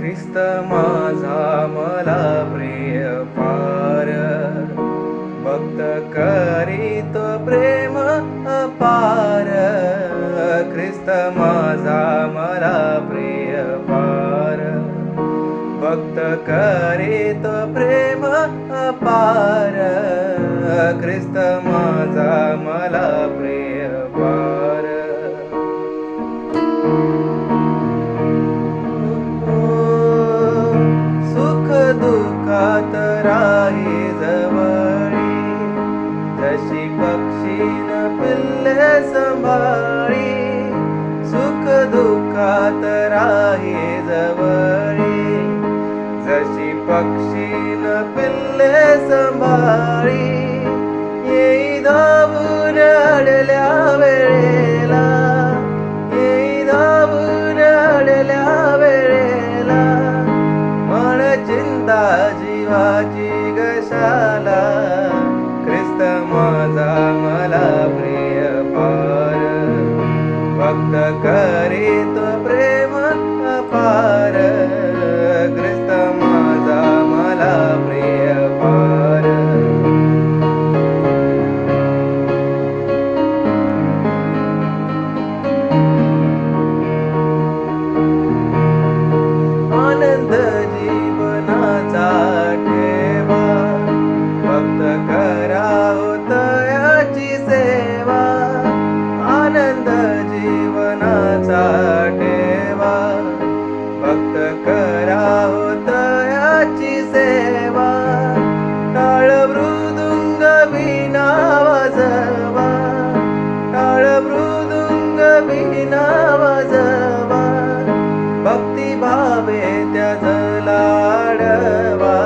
ख्रिस्त माझा मला प्रिय फार, भक्त करीत प्रेम अपार. ख्रिस्त माझा मला प्रिय फार, भक्त करीत प्रेम अपार. ख्रिस्त माझा मला प्रिय फार. दुःखात राही जवळी, जशी पक्षीन पिल्ले सांभाळी. सुख दुःखात राही जवळी, जशी पक्षीन पिल्ले सांभाळी. येई धावून अडल्या वेळेला, येई धावून अडल्या वेळेला. चिंता जीवाची कशाला, ख्रिस्त माझा मला प्रिय फार, भक्त करीत प्रेम अपार. ख्रिस्त माझा मला प्रिय फार. आनंद जीवनाचा ठेवा, भक्त करावं तयाची सेवा. आनंद जीवनाचा ठेवा, भक्त करावं तयाची सेवा. टाळ मृदुंग वीणा वाजवा, टाळ मृदुंग वीणा वाजवा. भक्ती भावे त्याच लाडवा,